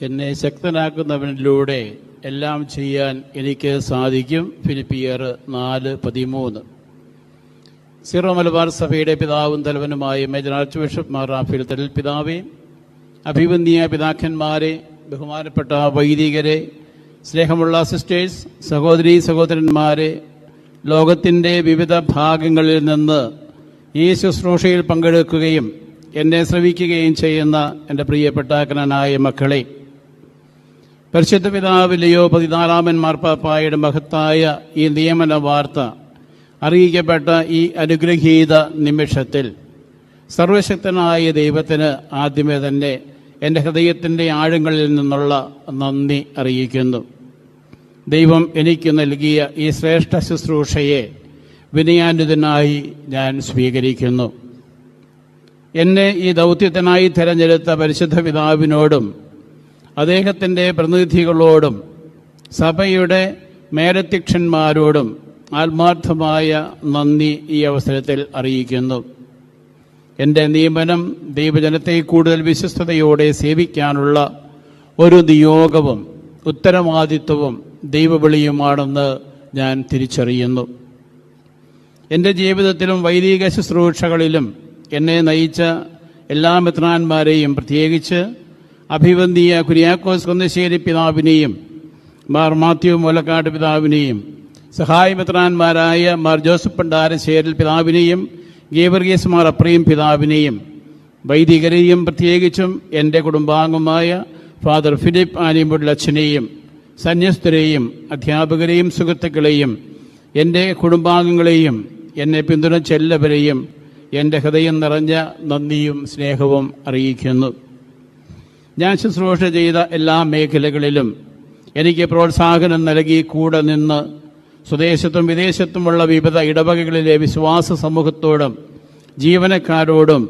എന്നെ ശക്തനാക്കുന്നവനിലൂടെ എല്ലാം ചെയ്യാൻ എനിക്ക് സാധിക്കും. ഫിലിപ്പിയർ 4:13. സീറോ മലബാർ സഭയുടെ പിതാവും തലവനുമായ major archbishop Mar Raphael Thattil പിതാവേ, അഭിവന്യ പിതാക്കന്മാരെ, ബഹുമാനപ്പെട്ട വൈദികരെ, സ്നേഹമുള്ള സിസ്റ്റേഴ്സ്, സഹോദരീ സഹോദരന്മാരെ, ലോകത്തിൻ്റെ വിവിധ ഭാഗങ്ങളിൽ നിന്ന് ഈ ശുശ്രൂഷയിൽ പങ്കെടുക്കുകയും എന്നെ ശ്രവിക്കുകയും ചെയ്യുന്ന എൻ്റെ പ്രിയപ്പെട്ട കനനായ മക്കളെ, പരിശുദ്ധ പിതാവ് ലിയോ 14 മാർപ്പാപ്പായുടെ മഹത്തായ ഈ നിയമന വാർത്ത അറിയിക്കപ്പെട്ട ഈ അനുഗ്രഹീത നിമിഷത്തിൽ സർവശക്തനായ ദൈവത്തിന് ആദ്യമേ തന്നെ എൻ്റെ ഹൃദയത്തിൻ്റെ ആഴങ്ങളിൽ നിന്നുള്ള നന്ദി അറിയിക്കുന്നു. ദൈവം എനിക്ക് നൽകിയ ഈ ശ്രേഷ്ഠ ശുശ്രൂഷയെ വിനയാന്വിതനായി ഞാൻ സ്വീകരിക്കുന്നു. എന്നെ ഈ ദൗത്യത്തിനായി തിരഞ്ഞെടുത്ത പരിശുദ്ധ പിതാവിനോടും അദ്ദേഹത്തിൻ്റെ പ്രതിനിധികളോടും സഭയുടെ മേലധ്യക്ഷന്മാരോടും ആത്മാർത്ഥമായ നന്ദി ഈ അവസരത്തിൽ അറിയിക്കുന്നു. എൻ്റെ നിയമനം ദൈവജനത്തെ കൂടുതൽ വിശ്വസ്തയോടെ സേവിക്കാനുള്ള ഒരു നിയോഗവും ഉത്തരവാദിത്വവും ദൈവവിളിയുമാണെന്ന് ഞാൻ തിരിച്ചറിയുന്നു. എൻ്റെ ജീവിതത്തിലും വൈദിക ശുശ്രൂഷകളിലും എന്നെ നയിച്ച എല്ലാ മെത്രാന്മാരെയും, പ്രത്യേകിച്ച് അഭിവന്ദിയ കുര്യാക്കോസ് കുന്നശ്ശേരി പിതാവിനെയും മാർ മാത്യു മൂലക്കാട് പിതാവിനെയും, സഹായ മെത്രാന്മാരായ മാർ ജോസഫ് പണ്ടാരശ്ശേരിൽ പിതാവിനെയും ഗീവർഗീസ് മാർ അപ്രീം പിതാവിനെയും, വൈദികരെയും പ്രത്യേകിച്ചും എൻ്റെ കുടുംബാംഗമായ ഫാദർ ഫിലിപ്പ് ആനിമുള്ളച്ഛനെയും, സന്യസ്തരെയും, അധ്യാപകരെയും, സുഹൃത്തുക്കളെയും, എൻ്റെ കുടുംബാംഗങ്ങളെയും, എന്നെ പിന്തുണച്ച എല്ലാവരെയും എൻ്റെ ഹൃദയം നിറഞ്ഞ നന്ദിയും സ്നേഹവും അറിയിക്കുന്നു. ഞാൻ ശുശ്രൂഷ ചെയ്ത എല്ലാ മേഖലകളിലും എനിക്ക് പ്രോത്സാഹനം നൽകി കൂടെ നിന്ന് സ്വദേശത്തും വിദേശത്തുമുള്ള വിവിധ ഇടവകകളിലെ വിശ്വാസ സമൂഹത്തോടും ജീവനക്കാരോടും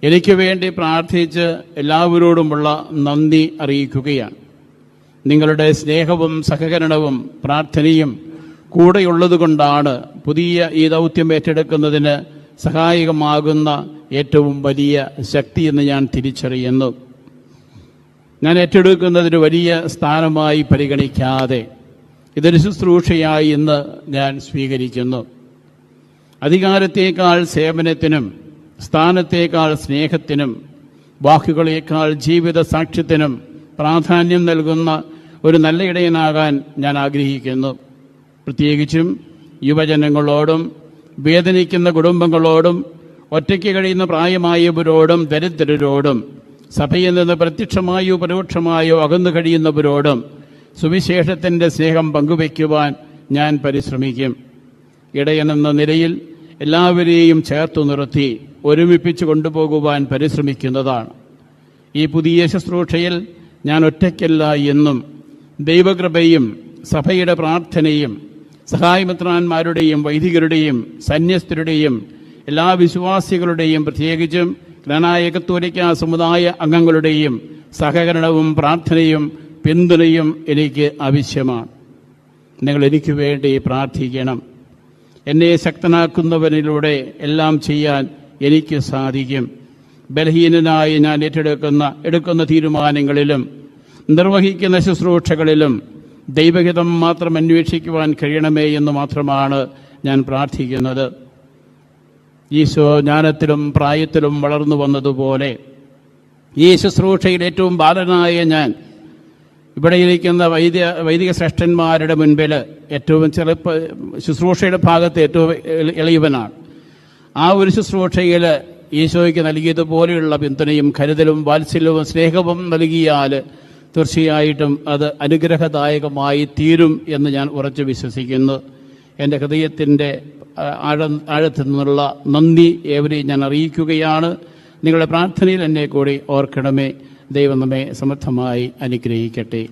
എനിക്ക് വേണ്ടി പ്രാർത്ഥിച്ച് എല്ലാവരോടുമുള്ള നന്ദി അറിയിക്കുകയാണ്. നിങ്ങളുടെ സ്നേഹവും സഹകരണവും പ്രാർത്ഥനയും കൂടെയുള്ളതുകൊണ്ടാണ് പുതിയ ഈ ദൗത്യം ഏറ്റെടുക്കുന്നതിന് സഹായകമാകുന്ന ഏറ്റവും വലിയ ശക്തിയെന്ന് ഞാൻ തിരിച്ചറിയുന്നു. ഞാൻ ഏറ്റെടുക്കുന്നതൊരു വലിയ സ്ഥാനമായി പരിഗണിക്കാതെ ഇതൊരു ശുശ്രൂഷയായി ഇന്ന് ഞാൻ സ്വീകരിക്കുന്നു. അധികാരത്തേക്കാൾ സേവനത്തിനും, സ്ഥാനത്തേക്കാൾ സ്നേഹത്തിനും, വാക്കുകളേക്കാൾ ജീവിത സാക്ഷ്യത്തിനും പ്രാധാന്യം നൽകുന്ന ഒരു നല്ല ഇടയനാകാൻ ഞാൻ ആഗ്രഹിക്കുന്നു. പ്രത്യേകിച്ചും യുവജനങ്ങളോടും, വേദനിക്കുന്ന കുടുംബങ്ങളോടും, ഒറ്റയ്ക്ക് കഴിയുന്ന പ്രായമായവരോടും, ദരിദ്രരോടും, സഭയിൽ നിന്ന് പ്രത്യക്ഷമായോ പരോക്ഷമായോ അകന്നു കഴിയുന്നവരോടും സുവിശേഷത്തിൻ്റെ സ്നേഹം പങ്കുവയ്ക്കുവാൻ ഞാൻ പരിശ്രമിക്കും. ഇടയനെന്ന നിലയിൽ എല്ലാവരെയും ചേർത്തു നിർത്തി ഒരുമിപ്പിച്ച് കൊണ്ടുപോകുവാൻ പരിശ്രമിക്കുന്നതാണ്. ഈ പുതിയ ശുശ്രൂഷയിൽ ഞാൻ ഒറ്റയ്ക്കല്ല എന്നും ദൈവകൃപയും സഭയുടെ പ്രാർത്ഥനയും സഹായമിത്രാന്മാരുടെയും വൈദികരുടെയും സന്യസ്തരുടെയും എല്ലാ വിശ്വാസികളുടെയും പ്രത്യേകിച്ചും ജ്ഞാനായ കത്തോലിക്ക സമുദായ അംഗങ്ങളുടെയും സഹകരണവും പ്രാർത്ഥനയും പിന്തുണയും എനിക്ക് ആവശ്യമാണ്. നിങ്ങൾ എനിക്ക് വേണ്ടി പ്രാർത്ഥിക്കണം. എന്നെ ശക്തനാക്കുന്നവനിലൂടെ എല്ലാം ചെയ്യാൻ എനിക്ക് സാധിക്കും. ബലഹീനനായി ഞാൻ എടുക്കുന്ന തീരുമാനങ്ങളിലും നിർവഹിക്കുന്ന ശുശ്രൂഷകളിലും ദൈവഹിതം മാത്രം അന്വേഷിക്കുവാൻ കഴിയണമേ എന്ന് മാത്രമാണ് ഞാൻ പ്രാർത്ഥിക്കുന്നത്. ഈശോ ജ്ഞാനത്തിലും പ്രായത്തിലും വളർന്നു വന്നതുപോലെ ഈ ശുശ്രൂഷയിൽ ഏറ്റവും ബാലനായ ഞാൻ ഇവിടെ ഇരിക്കുന്ന വൈദിക ശ്രേഷ്ഠന്മാരുടെ മുൻപിൽ ഏറ്റവും ശുശ്രൂഷയുടെ ഭാഗത്ത് ഏറ്റവും എളിയവനാണ്. ആ ഒരു ശുശ്രൂഷയിൽ ഈശോയ്ക്ക് നൽകിയതുപോലെയുള്ള പിന്തുണയും കരുതലും വാത്സല്യവും സ്നേഹവും നൽകിയാൽ തീർച്ചയായിട്ടും അത് അനുഗ്രഹദായകമായി തീരും എന്ന് ഞാൻ ഉറച്ചു വിശ്വസിക്കുന്നു. എൻ്റെ ഹൃദയത്തിൻ്റെ ആഴത്തിൽ നിന്നുള്ള നന്ദി ഏവരെയും ഞാൻ അറിയിക്കുകയാണ്. നിങ്ങളുടെ പ്രാർത്ഥനയിൽ എന്നെ കൂടി ഓർക്കണമേ. ദൈവം നമ്മെ സമർത്ഥമായി അനുഗ്രഹിക്കട്ടെ.